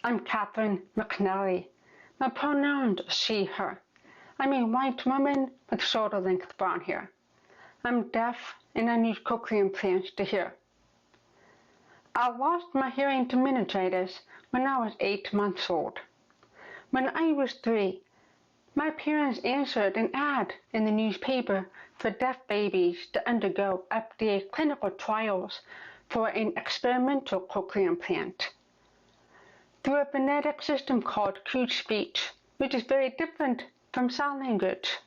I'm Catharine McNally. My pronouns are she, her. I'm a white woman with shoulder length brown hair. I'm deaf and I need cochlear implants to hear. I lost my hearing to meningitis when I was 8 months old. When I was 3, my parents answered an ad in the newspaper for deaf babies to undergo FDA clinical trials for an experimental cochlear implant. Through a phonetic system called cue speech, which is very different from sign language,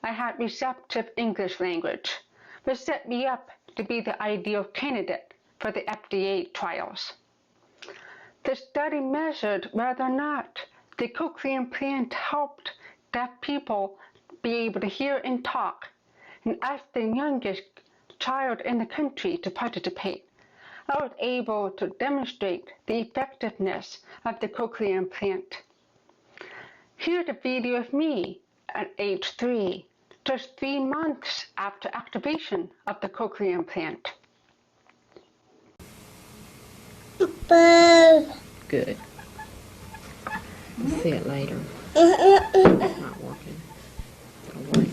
I had receptive English language, which set me up to be the ideal candidate for the FDA trials. The study measured whether or not the cochlear implant helped deaf people be able to hear and talk, and as the youngest child in the country to participate, I was able to demonstrate the effectiveness of the cochlear implant. Here's a video of me at age 3, just 3 months after activation of the cochlear implant. Good. We'll see it later. It's not working. It'll work.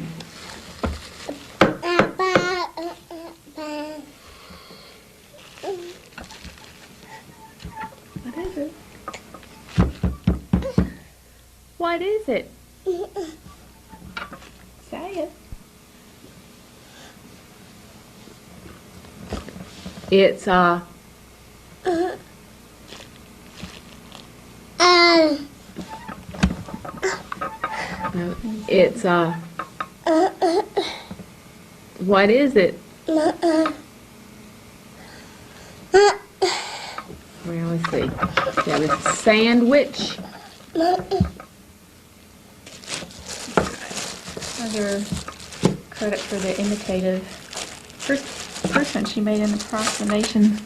What is it? What is it? Say it. It's no, it's what is it? Well, let's see. Yeah, this is sandwich. Another credit for the imitative person she made an approximation.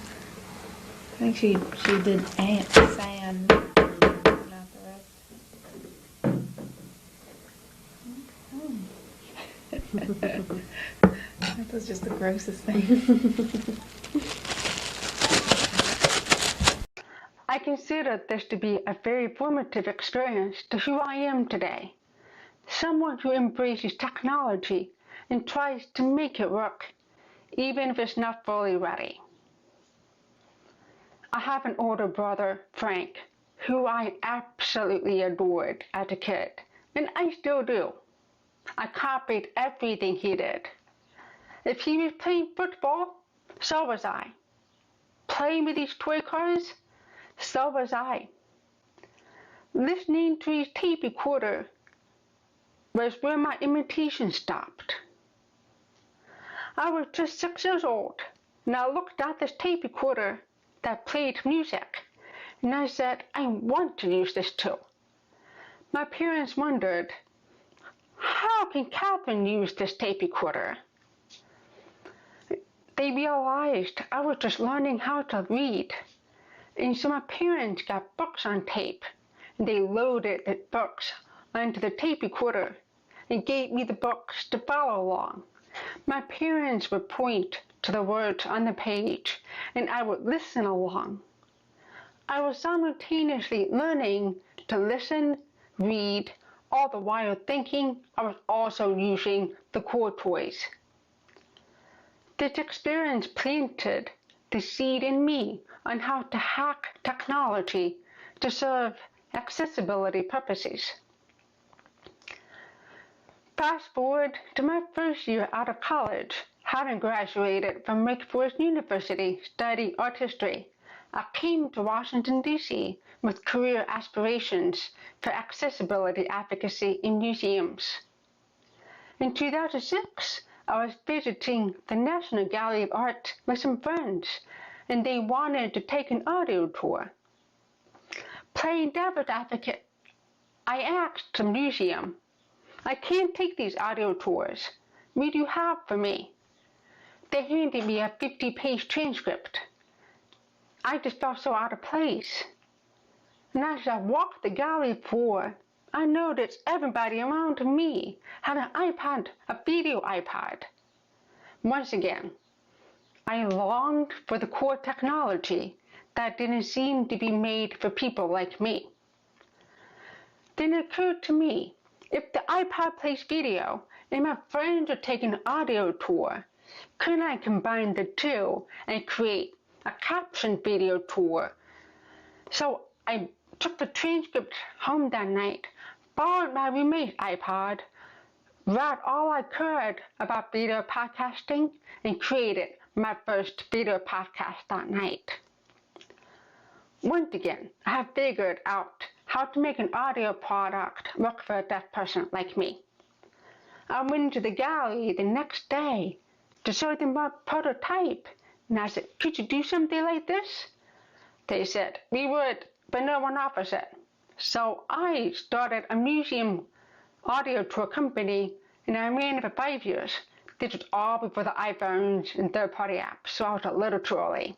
I think she did ant, sand, not the rest. Okay. That was just the grossest thing. I consider this to be a very formative experience to who I am today. Someone who embraces technology and tries to make it work, even if it's not fully ready. I have an older brother, Frank, who I absolutely adored as a kid, and I still do. I copied everything he did. If he was playing football, so was I. Playing with these toy cars, so was I. Listening to his tape recorder was where my imitation stopped. I was just 6 years old, and I looked at this tape recorder that played music, and I said, I want to use this too. My parents wondered, how can Catherine use this tape recorder? They realized I was just learning how to read, and so my parents got books on tape, and they loaded the books onto the tape recorder and gave me the books to follow along. My parents would point to the words on the page, and I would listen along. I was simultaneously learning to listen, read, all the while thinking I was also using the core toys. This experience planted the seed in me on how to hack technology to serve accessibility purposes. Fast forward to my first year out of college, having graduated from Wake Forest University studying art history, I came to Washington, D.C. with career aspirations for accessibility advocacy in museums. In 2006, I was visiting the National Gallery of Art with some friends, and they wanted to take an audio tour. Playing devil's advocate, I asked the museum, I can't take these audio tours. What do you have for me? They handed me a 50-page transcript. I just felt so out of place. And as I walked the gallery floor, I noticed everybody around me had an iPad, a video iPad. Once again, I longed for the core technology that didn't seem to be made for people like me. Then it occurred to me, if the iPod plays video and my friends are taking an audio tour, couldn't I combine the two and create a captioned video tour? So I took the transcript home that night, borrowed my roommate's iPod, read all I could about video podcasting, and created my first video podcast that night. Once again, I have figured out how to make an audio product work for a deaf person like me. I went into the gallery the next day to show them my prototype, and I said, "Could you do something like this?" They said, "We would, but no one offers it." So I started a museum audio tour company, and I ran it for 5 years. This was all before the iPhones and third-party apps, so I was a little too early.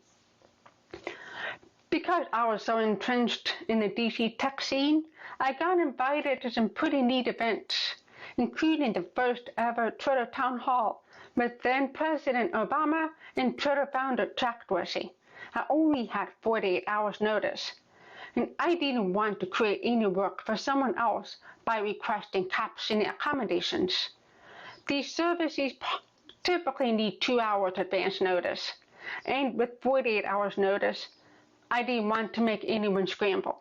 Because I was so entrenched in the DC tech scene, I got invited to some pretty neat events, including the first ever Twitter town hall with then President Obama and Twitter founder Jack Dorsey. I only had 48 hours notice, and I didn't want to create any work for someone else by requesting captioning accommodations. These services typically need 2 hours advance notice, and with 48 hours notice, I didn't want to make anyone scramble.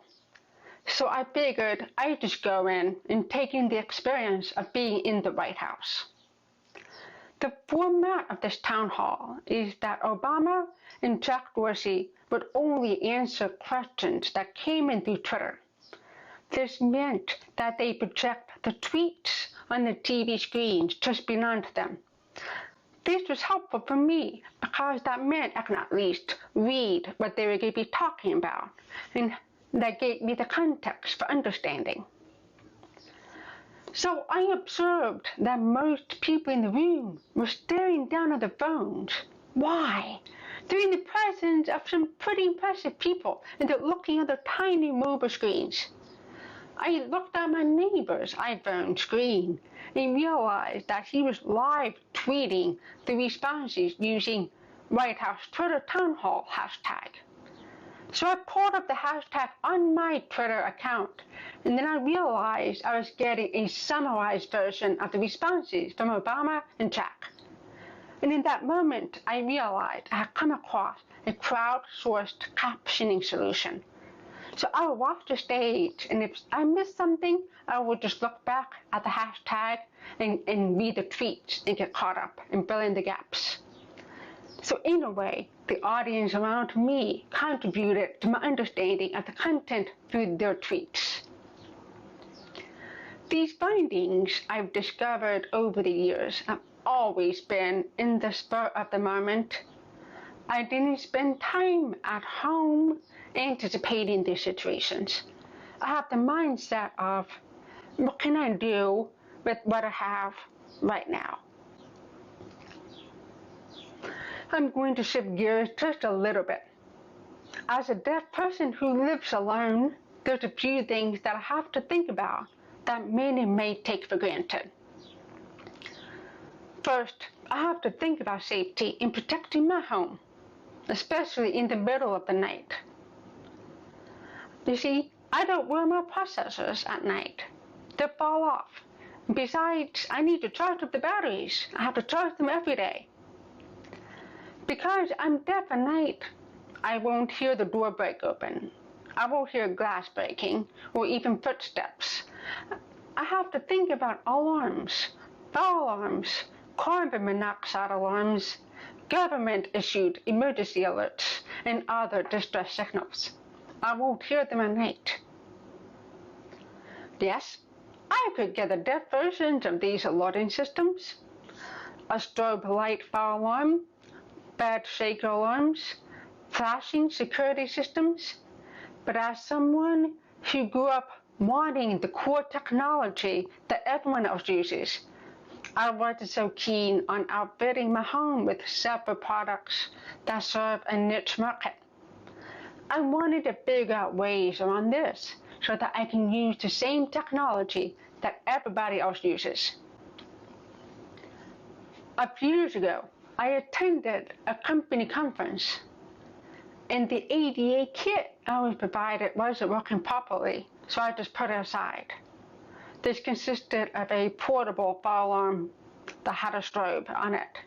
So I figured I'd just go in and take in the experience of being in the White House. The format of this town hall is that Obama and Jack Dorsey would only answer questions that came in through Twitter. This meant that they project the tweets on the TV screens just beyond them. This was helpful for me because that meant I could at least read what they were going to be talking about, and that gave me the context for understanding. So I observed that most people in the room were staring down at their phones. Why? They're in the presence of some pretty impressive people, and they're looking at their tiny mobile screens. I looked at my neighbor's iPhone screen and realized that he was live tweeting the responses using White House Twitter Town Hall hashtag. So I pulled up the hashtag on my Twitter account, and then I realized I was getting a summarized version of the responses from Obama and Jack. And in that moment, I realized I had come across a crowdsourced captioning solution. So I would watch the stage, and if I missed something, I would just look back at the hashtag and read the tweets and get caught up and fill in the gaps. So in a way, the audience around me contributed to my understanding of the content through their tweets. These findings I've discovered over the years have always been in the spur of the moment. I didn't spend time at home anticipating these situations. I have the mindset of, what can I do with what I have right now? I'm going to shift gears just a little bit. As a deaf person who lives alone, there's a few things that I have to think about that many may take for granted. First, I have to think about safety in protecting my home, especially in the middle of the night. You see, I don't wear my processors at night. They fall off. Besides, I need to charge up the batteries. I have to charge them every day. Because I'm deaf at night, I won't hear the door break open. I won't hear glass breaking or even footsteps. I have to think about alarms, fire alarms, carbon monoxide alarms, government-issued emergency alerts, and other distress signals. I won't hear them at night. Yes, I could get the deaf versions of these alerting systems. A strobe light fire alarm, bed shaker alarms, flashing security systems. But as someone who grew up wanting the core technology that everyone else uses, I wasn't so keen on outfitting my home with separate products that serve a niche market. I wanted to figure out ways around this so that I can use the same technology that everybody else uses. A few years ago, I attended a company conference. And the ADA kit I was provided wasn't working properly, so I just put it aside. This consisted of a portable fire alarm that had a strobe on it.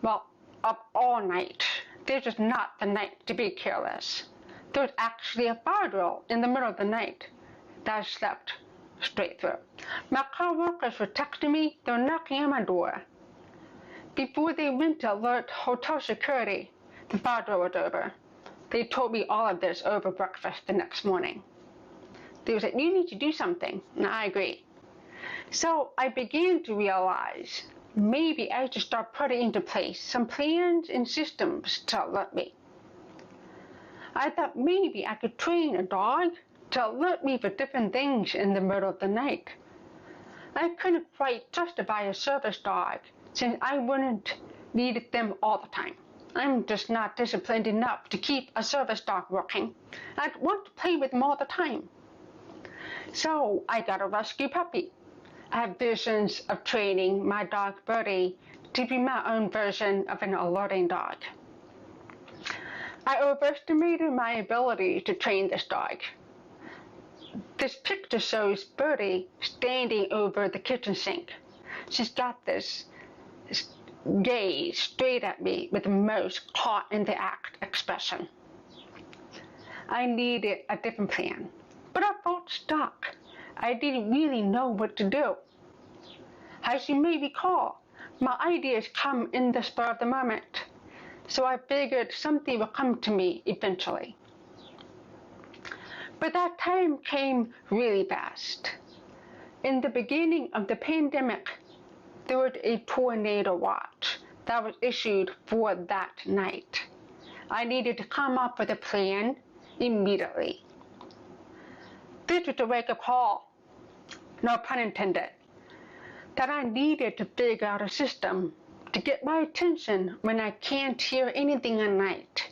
Well, up all night. This was not the night to be careless. There was actually a fire drill in the middle of the night that I slept straight through. My co-workers were texting me, they were knocking on my door. Before they went to alert hotel security, the fire drill was over. They told me all of this over breakfast the next morning. They said, you need to do something, and I agree. So I began to realize maybe I should start putting into place some plans and systems to alert me. I thought maybe I could train a dog to alert me for different things in the middle of the night. I couldn't quite justify a service dog since I wouldn't need them all the time. I'm just not disciplined enough to keep a service dog working. I'd want to play with them all the time. So I got a rescue puppy. I have visions of training my dog Birdie to be my own version of an alerting dog. I overestimated my ability to train this dog. This picture shows Birdie standing over the kitchen sink. She's got this gaze straight at me with the most caught in the act expression. I needed a different plan, but I felt stuck. I didn't really know what to do. As you may recall, my ideas come in the spur of the moment, so I figured something would come to me eventually. But that time came really fast. In the beginning of the pandemic, there was a tornado watch that was issued for that night. I needed to come up with a plan immediately. This was a wake-up call, no pun intended, that I needed to figure out a system to get my attention when I can't hear anything at night.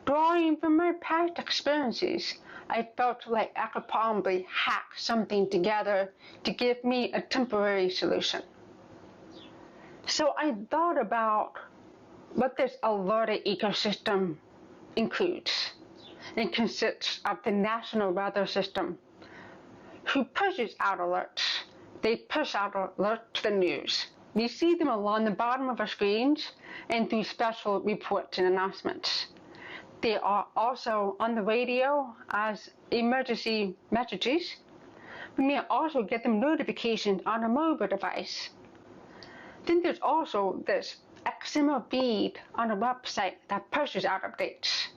Drawing from my past experiences, I felt like I could probably hack something together to give me a temporary solution. So I thought about what this alerted ecosystem includes. It consists of the National Weather System, who pushes out alerts. They push out alerts to the news. We see them along the bottom of our screens and through special reports and announcements. They are also on the radio as emergency messages. We may also get them notifications on a mobile device. Then there's also this XML feed on a website that pushes out updates.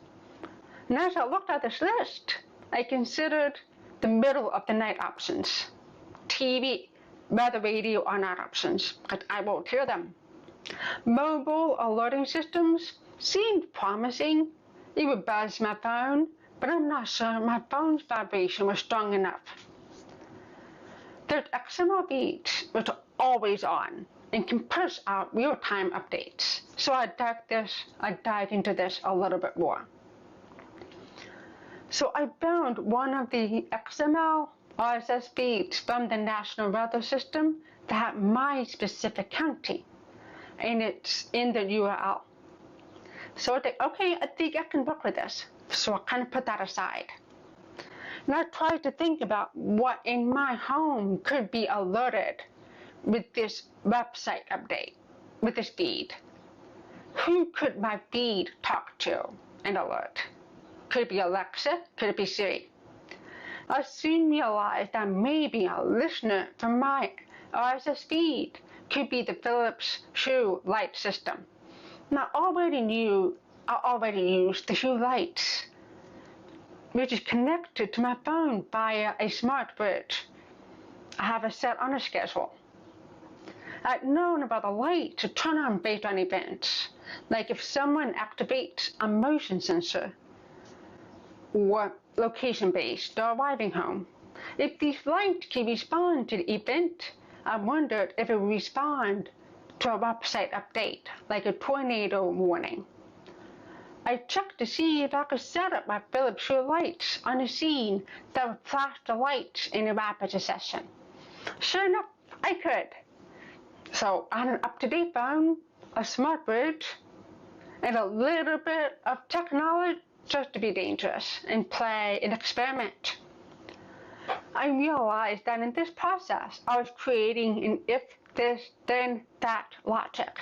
And as I looked at this list, I considered the middle of the night options. TV, weather radio are not options, because I won't hear them. Mobile alerting systems seemed promising. It would buzz my phone, but I'm not sure my phone's vibration was strong enough. There's XML feeds, which are always on and can push out real-time updates. So I dive into this a little bit more. So I found one of the XML RSS feeds from the National Weather System that had my specific county, and it's in the URL. So I think, okay, I think I can work with this. So I kind of put that aside. And I tried to think about what in my home could be alerted with this website update, with this feed. Who could my feed talk to and alert? Could it be Alexa? Could it be Siri? I soon realized that maybe a listener from my RSS feed could be the Philips Hue light system. And I already used the Hue lights, which is connected to my phone via a smart bridge. I have it set on a schedule. I'd known about the light to turn on based on events, like if someone activates a motion sensor or location-based or arriving home. If these lights can respond to the event, I wondered if it would respond to a website update, like a tornado warning. I checked to see if I could set up my Philips Hue lights on a scene that would flash the lights in a rapid succession. Sure enough, I could. So I had an up-to-date phone, a smart bridge, and a little bit of tech knowledge just to be dangerous and play and experiment. I realized that in this process, I was creating an if this, then that logic.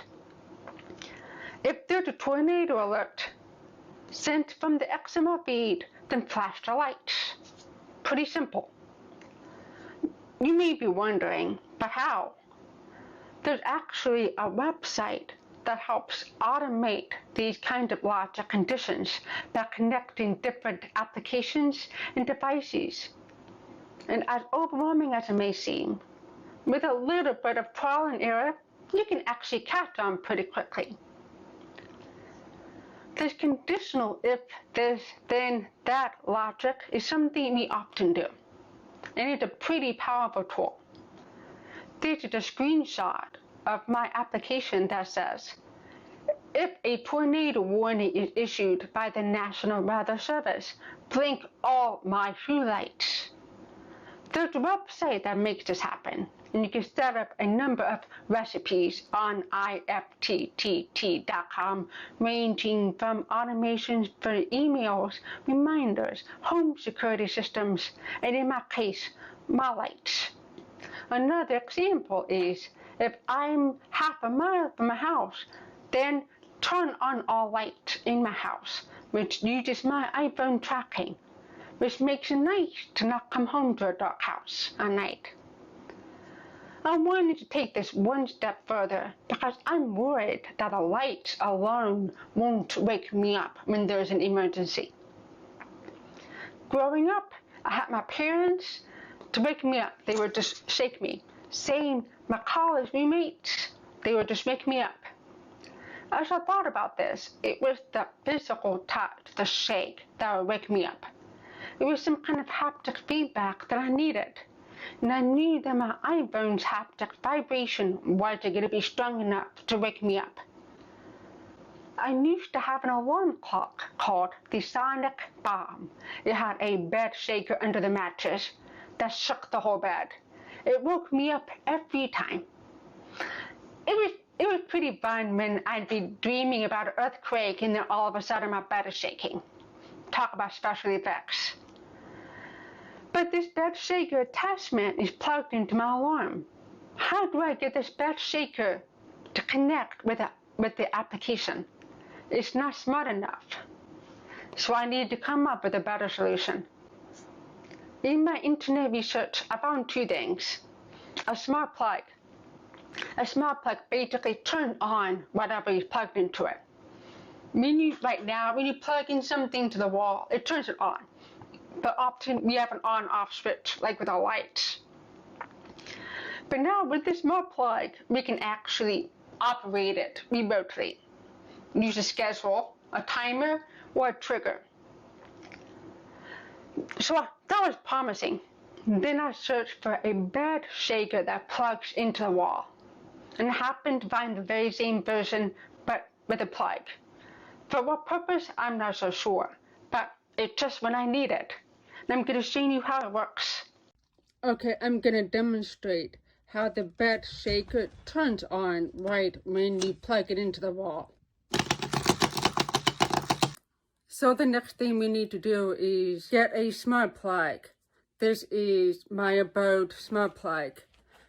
If there's a tornado alert sent from the XML feed, then flash the lights. Pretty simple. You may be wondering, but how? There's actually a website that helps automate these kind of logic conditions by connecting different applications and devices. And as overwhelming as it may seem, with a little bit of trial and error, you can actually catch on pretty quickly. This conditional if this, then that logic is something we often do, and it's a pretty powerful tool. This is a screenshot of my application that says, if a tornado warning is issued by the National Weather Service, blink all my shoe lights. There's a website that makes this happen, and you can set up a number of recipes on ifttt.com, ranging from automations for emails, reminders, home security systems, and in my case, my lights. Another example is, if I'm half a mile from my house, then turn on all lights in my house, which uses my iPhone tracking, which makes it nice to not come home to a dark house at night. I wanted to take this one step further because I'm worried that the lights alone won't wake me up when there's an emergency. Growing up, I had my parents to wake me up. They would just shake me. Same my college roommates, they would just wake me up. As I thought about this, it was the physical touch, the shake, that would wake me up. It was some kind of haptic feedback that I needed. And I knew that my iPhone's haptic vibration wasn't going to be strong enough to wake me up. I used to have an alarm clock called the Sonic Bomb. It had a bed shaker under the mattress that shook the whole bed. It woke me up every time. It was pretty fun when I'd be dreaming about an earthquake and then all of a sudden my bed is shaking. Talk about special effects. But this bed shaker attachment is plugged into my alarm. How do I get this bed shaker to connect with the application? It's not smart enough. So I need to come up with a better solution. In my internet research, I found two things. A smart plug. A smart plug basically turns on whatever is plugged into it. When you plug in something to the wall, it turns it on. But often we have an on-off switch, like with our lights. But now with this smart plug, we can actually operate it remotely. Use a schedule, a timer, or a trigger. So that was promising. Then I searched for a bed shaker that plugs into the wall, and happened to find the very same version, but with a plug. For what purpose, I'm not so sure, but it's just when I need it. And I'm going to show you how it works. Okay, I'm going to demonstrate how the bed shaker turns on right when you plug it into the wall. So the next thing we need to do is get a smart plug. This is my abode smart plug,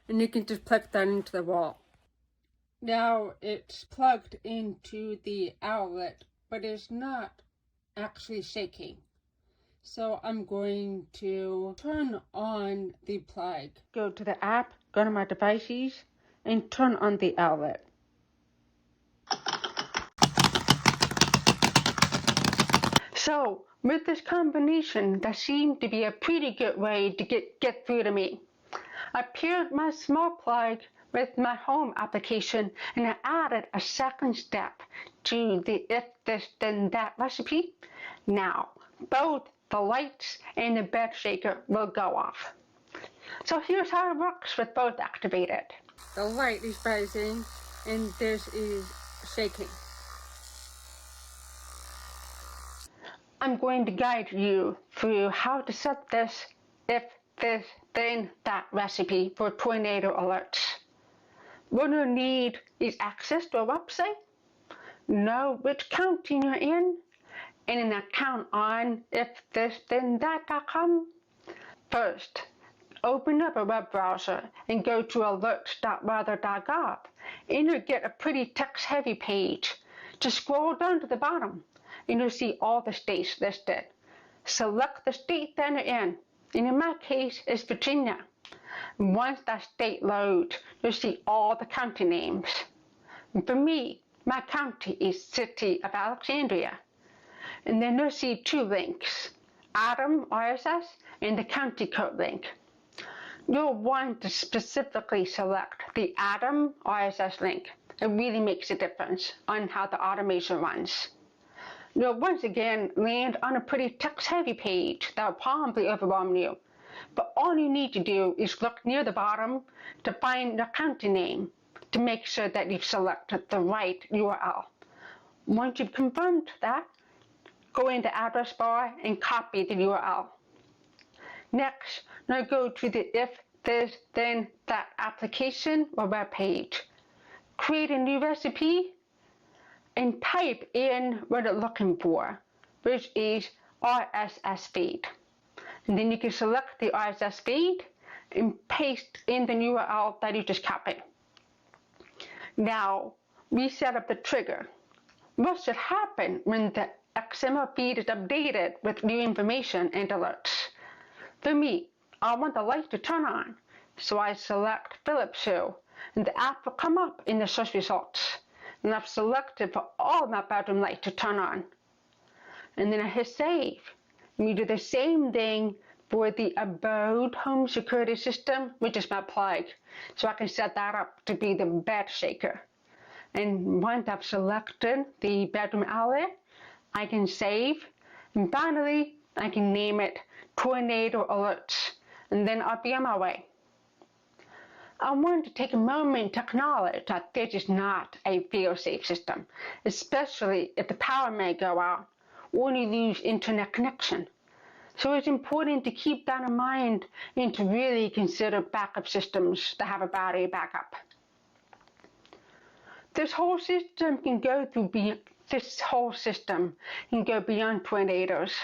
and you can just plug that into the wall. Now it's plugged into the outlet, but it's not actually shaking. So I'm going to turn on the plug. Go to the app, go to my devices, and turn on the outlet. So with this combination, that seemed to be a pretty good way to get through to me. I paired my smart plug with my home application, and I added a second step to the if this then that recipe. Now both the lights and the bed shaker will go off. So here's how it works with both activated. The light is buzzing and this is shaking. I'm going to guide you through how to set this if this then that recipe for tornado alerts. What you'll need is access to a website, know which county you're in, and an account on ifthisthenThat.com. First, open up a web browser and go to alerts.weather.gov, and you'll get a pretty text-heavy page. Just scroll down to the bottom, and you'll see all the states listed. Select the state that you're in, and in my case, it's Virginia. Once that state loads, you'll see all the county names. For me, my county is City of Alexandria. And then you'll see two links, Atom RSS and the county code link. You'll want to specifically select the Atom RSS link. It really makes a difference on how the automation runs. You'll once again land on a pretty text-heavy page that will probably overwhelm you. But all you need to do is look near the bottom to find the county name to make sure that you've selected the right URL. Once you've confirmed that, go into the address bar and copy the URL. Next, now go to the If This Then That application or web page. Create a new recipe and type in what you're looking for, which is RSS feed. And then you can select the RSS feed and paste in the URL that you just copied. Now, we set up the trigger. What should happen when the XML feed is updated with new information and alerts? For me, I want the light to turn on, so I select Philips Hue, and the app will come up in the search results. And I've selected for all my bedroom lights to turn on. And then I hit save. We do the same thing for the abode home security system, which is my plug. So I can set that up to be the bed shaker. And once I've selected the bedroom outlet, I can save. And finally, I can name it Tornado Alerts. And then I'll be on my way. I want to take a moment to acknowledge that this is not a fail-safe system, especially if the power may go out or you lose internet connection. So it's important to keep that in mind and to really consider backup systems that have a battery backup. This whole system can go beyond tornadoes.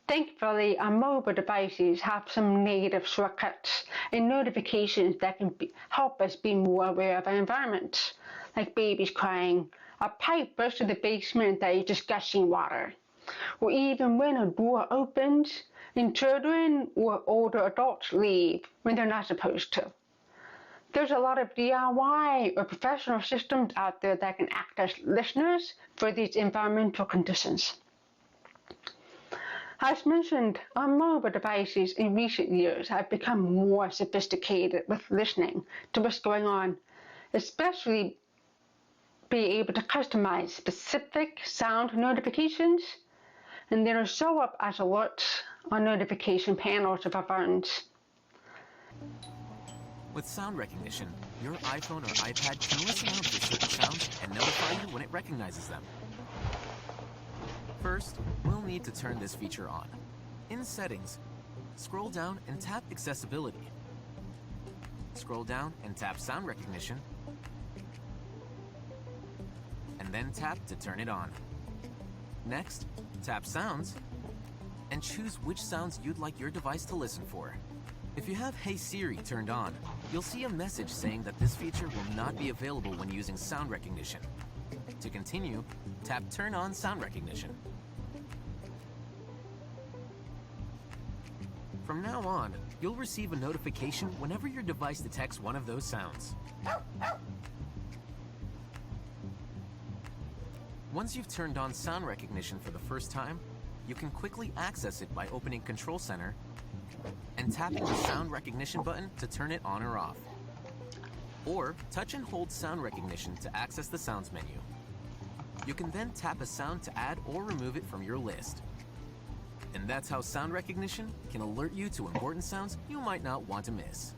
Thankfully, our mobile devices have some native shortcuts and notifications that can help us be more aware of our environment, like babies crying, a pipe burst in the basement that is just gushing water, or even when a door opens and children or older adults leave when they're not supposed to. There's a lot of DIY or professional systems out there that can act as listeners for these environmental conditions. As mentioned, our mobile devices in recent years have become more sophisticated with listening to what's going on, especially being able to customize specific sound notifications, and then show up as alerts on notification panels of our phones. With sound recognition, your iPhone or iPad can listen out for certain sounds and notify you when it recognizes them. First, we'll need to turn this feature on. In Settings, scroll down and tap Accessibility. Scroll down and tap Sound Recognition, and then tap to turn it on. Next, tap Sounds, and choose which sounds you'd like your device to listen for. If you have Hey Siri turned on, you'll see a message saying that this feature will not be available when using sound recognition. To continue, tap Turn on Sound Recognition. From now on, you'll receive a notification whenever your device detects one of those sounds. Once you've turned on sound recognition for the first time, you can quickly access it by opening Control Center and tapping the sound recognition button to turn it on or off. Or touch and hold sound recognition to access the sounds menu. You can then tap a sound to add or remove it from your list. And that's how sound recognition can alert you to important sounds you might not want to miss.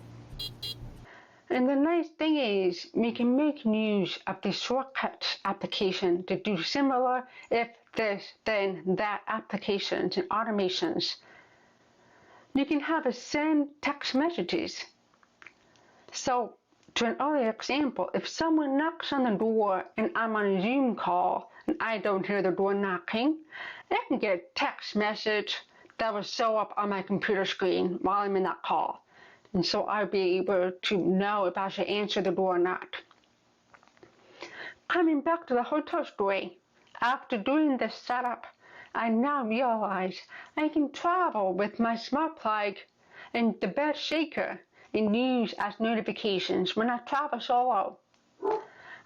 And the nice thing is, we can make use of the shortcuts application to do similar if this, then that applications and automations. You can have a send text messages. So To an earlier example, if someone knocks on the door and I'm on a Zoom call and I don't hear the door knocking, I can get a text message that will show up on my computer screen while I'm in that call. And so I'll be able to know if I should answer the door or not. Coming back to the hotel story, after doing this setup, I now realize I can travel with my smart plug and the bed shaker and use as notifications when I travel solo.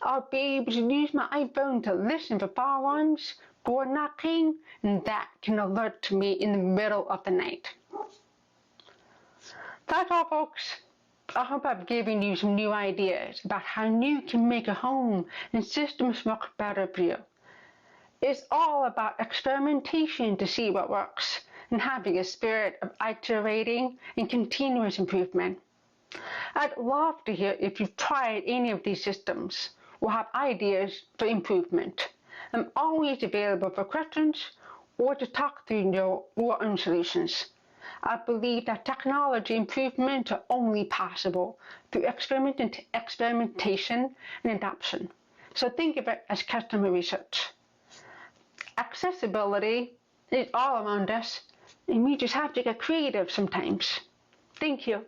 I'll be able to use my iPhone to listen for fire alarms, door knocking, and that can alert to me in the middle of the night. That's all, folks. I hope I've given you some new ideas about how you can make a home and systems work better for you. It's all about experimentation to see what works and having a spirit of iterating and continuous improvement. I'd love to hear if you've tried any of these systems or have ideas for improvement. I'm always available for questions or to talk through your own solutions. I believe that technology improvements are only possible through experimentation and adoption. So think of it as customer research. Accessibility is all around us, and we just have to get creative sometimes. Thank you.